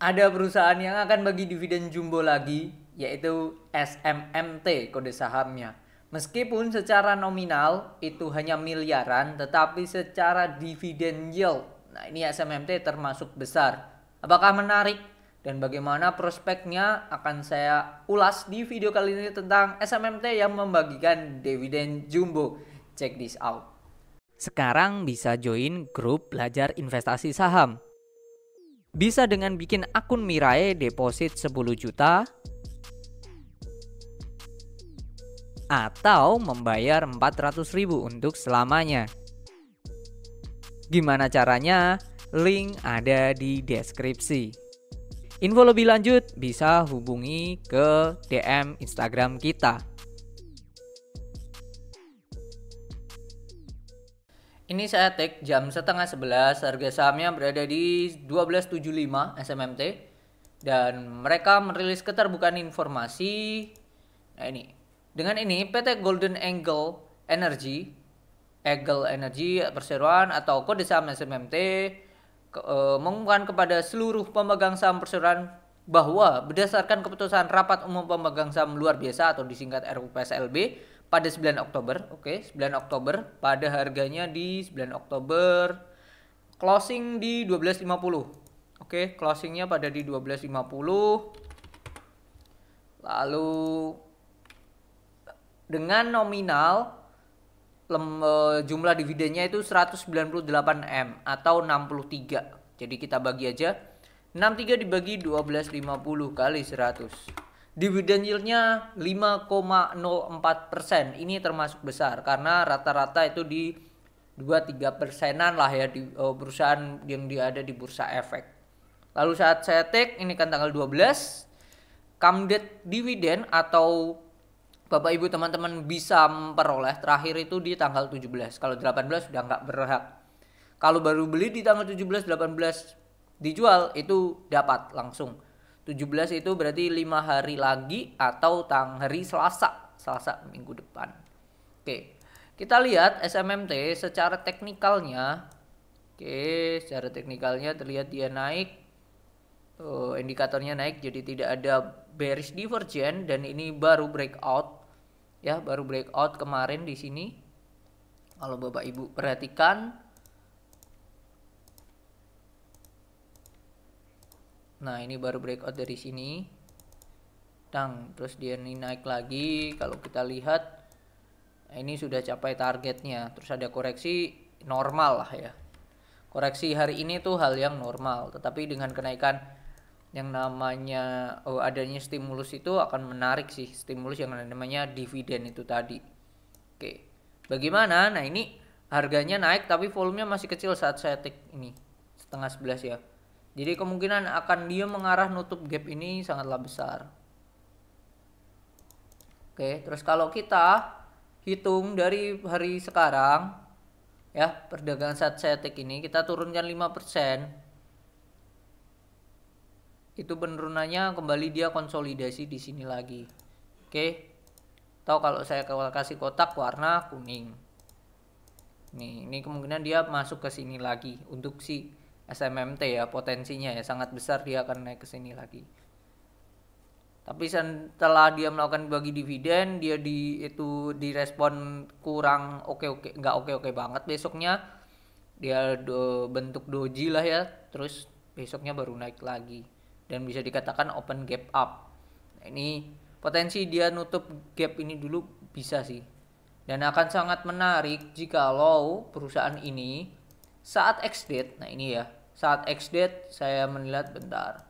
Ada perusahaan yang akan bagi dividen jumbo lagi, yaitu SMMT kode sahamnya. Meskipun secara nominal itu hanya miliaran, tetapi secara dividen yield, nah ini SMMT termasuk besar. Apakah menarik? Dan bagaimana prospeknya akan saya ulas di video kali ini tentang SMMT yang membagikan dividen jumbo. Check this out. Sekarang bisa join grup belajar investasi saham. Bisa dengan bikin akun Mirai deposit 10 juta atau membayar 400.000 untuk selamanya. Gimana caranya? Link ada di deskripsi. Info lebih lanjut bisa hubungi ke DM Instagram kita. Ini saya tag jam setengah 11, harga sahamnya berada di 12.75 SMMT. Dan mereka merilis keterbukaan informasi. Nah ini, dengan ini PT Golden Eagle Energy Perseroan atau kode saham SMMT mengumumkan kepada seluruh pemegang saham perseroan bahwa berdasarkan keputusan Rapat Umum Pemegang Saham Luar Biasa atau disingkat RUPSLB pada 9 Oktober, 9 Oktober pada harganya di 9 Oktober closing di 12.50. Closingnya pada di 12.50. Lalu dengan nominal jumlah dividennya itu 198 M atau 63. Jadi kita bagi aja 63 dibagi 1250 kali 100. Dividen yieldnya 5,04%. Ini termasuk besar karena rata-rata itu di 2-3%an lah ya di perusahaan yang ada di bursa efek. Lalu saat saya take ini kan tanggal 12, come date dividen atau Bapak Ibu teman-teman bisa memperoleh terakhir itu di tanggal 17. Kalau 18 sudah nggak berhak. Kalau baru beli di tanggal 17, 18 dijual itu dapat langsung. 17 itu berarti 5 hari lagi atau hari Selasa minggu depan. Oke, kita lihat SMMT secara teknikalnya. Secara teknikalnya terlihat dia naik. Indikatornya naik, jadi tidak ada bearish divergence dan ini baru breakout. Ya, baru breakout kemarin di sini. Kalau Bapak Ibu perhatikan. Nah, ini baru breakout dari sini. Terus dia ini naik lagi. Kalau kita lihat ini sudah capai targetnya. Terus ada koreksi normal lah ya. Koreksi hari ini tuh hal yang normal, tetapi dengan kenaikan yang namanya adanya stimulus itu akan menarik sih, stimulus yang namanya dividen itu tadi. Oke, bagaimana? Nah ini harganya naik tapi volumenya masih kecil saat saya take ini 10:30 ya. Jadi kemungkinan akan dia mengarah nutup gap ini sangatlah besar. Oke, terus kalau kita hitung dari hari sekarang ya, perdagangan saat saya take ini kita turunkan 5%. Itu penurunannya kembali dia konsolidasi di sini lagi. Oke. Atau kalau saya kasih kotak warna kuning. Nih, ini kemungkinan dia masuk ke sini lagi untuk si SMMT ya, potensinya ya sangat besar dia akan naik ke sini lagi. Tapi setelah dia melakukan bagi dividen, dia itu direspon kurang nggak oke banget. Besoknya dia bentuk doji lah ya, terus besoknya baru naik lagi. Dan bisa dikatakan open gap up. Nah, ini potensi dia nutup gap ini dulu bisa sih. Dan akan sangat menarik jikalau perusahaan ini saat ex-date, nah ini ya, saat ex-date saya melihat bentar.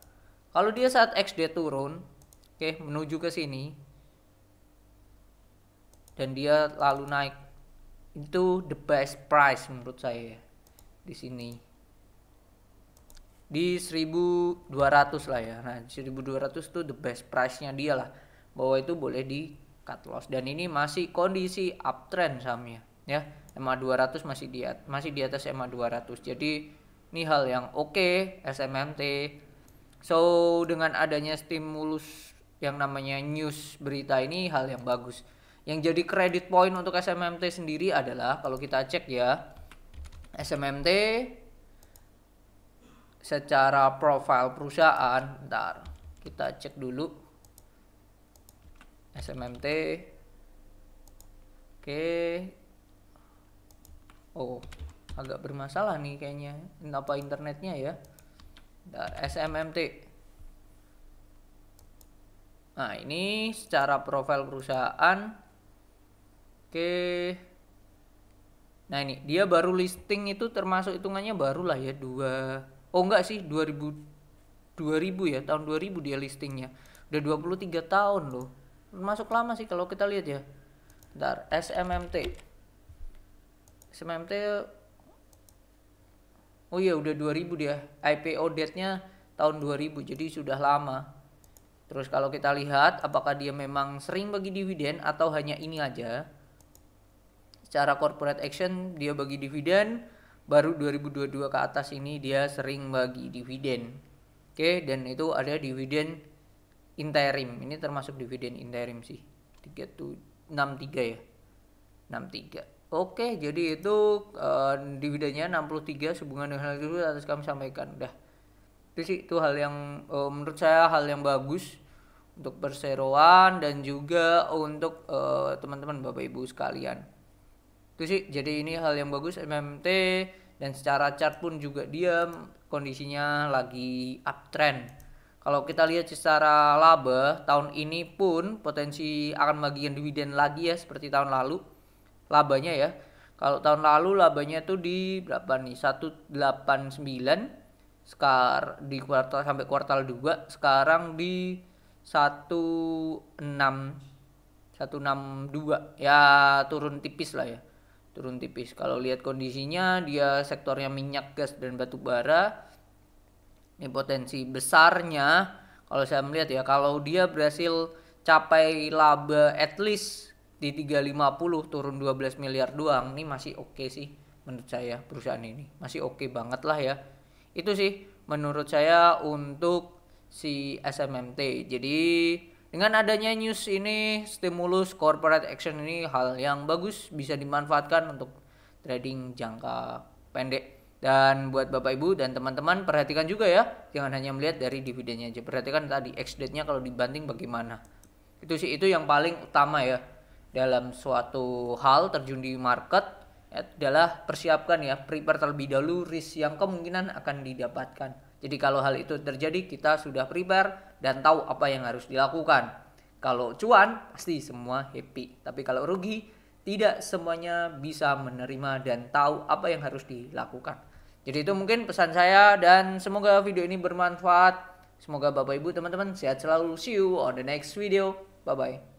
Kalau dia saat ex-date turun, menuju ke sini, dan dia lalu naik, itu the best price menurut saya di sini. Di 1.200 lah ya. Nah 1.200 tuh the best price-nya dia lah, bahwa itu boleh di cut loss. Dan ini masih kondisi uptrend sahamnya ya. EMA 200 masih di atas EMA 200. Jadi ini hal yang oke SMMT. So dengan adanya stimulus yang namanya news berita ini hal yang bagus. Yang jadi credit point untuk SMMT sendiri adalah kalau kita cek ya, SMMT secara profil perusahaan, ntar kita cek dulu SMMT. Oke. Oh, agak bermasalah nih kayaknya. Apa internetnya ya? Ntar SMMT. Nah, ini secara profil perusahaan. Oke. Nah, ini dia baru listing itu termasuk hitungannya baru lah ya, oh enggak sih, 2000 ya, tahun 2000 dia listingnya. Udah 23 tahun loh. Masuk lama sih kalau kita lihat ya. Bentar, SMMT. SMMT. Oh iya, udah 2000 dia. IPO date-nya tahun 2000, jadi sudah lama. Terus kalau kita lihat apakah dia memang sering bagi dividen atau hanya ini aja. Secara corporate action dia bagi dividen, baru 2022 ke atas ini dia sering bagi dividen. Oke, dan itu ada dividen interim. Ini termasuk dividen interim sih. 63 ya. 63. Oke, jadi itu dividennya 63 sehubungan dengan hal itu atas kami sampaikan. Udah. Itu sih itu hal yang menurut saya hal yang bagus untuk perseroan dan juga untuk teman-teman Bapak Ibu sekalian. Itu sih, jadi ini hal yang bagus SMMT, dan secara chart pun juga dia kondisinya lagi uptrend. Kalau kita lihat secara laba tahun ini pun potensi akan bagian dividen lagi ya seperti tahun lalu. Labanya ya. Kalau tahun lalu labanya tuh di berapa nih? 189 sekarang di kuartal sampai kuartal 2, sekarang di 162 ya, turun tipis lah ya. Turun tipis. Kalau lihat kondisinya dia sektornya minyak, gas dan batu bara. Ini potensi besarnya kalau saya melihat ya, kalau dia berhasil capai laba at least di 350 turun 12 miliar doang, ini masih oke sih menurut saya perusahaan ini. Masih oke banget lah ya. Itu sih menurut saya untuk si SMMT. Jadi dengan adanya news ini, stimulus corporate action ini hal yang bagus, bisa dimanfaatkan untuk trading jangka pendek. Dan buat Bapak Ibu dan teman-teman perhatikan juga ya, jangan hanya melihat dari dividennya aja. Perhatikan tadi ex date-nya kalau dibanting bagaimana. Itu sih, itu yang paling utama ya dalam suatu hal terjun di market adalah persiapkan ya, prepare terlebih dahulu risk yang kemungkinan akan didapatkan. Jadi kalau hal itu terjadi kita sudah prepare dan tahu apa yang harus dilakukan. Kalau cuan pasti semua happy, tapi kalau rugi tidak semuanya bisa menerima dan tahu apa yang harus dilakukan. Jadi itu mungkin pesan saya dan semoga video ini bermanfaat. Semoga Bapak Ibu teman-teman sehat selalu. See you on the next video. Bye bye.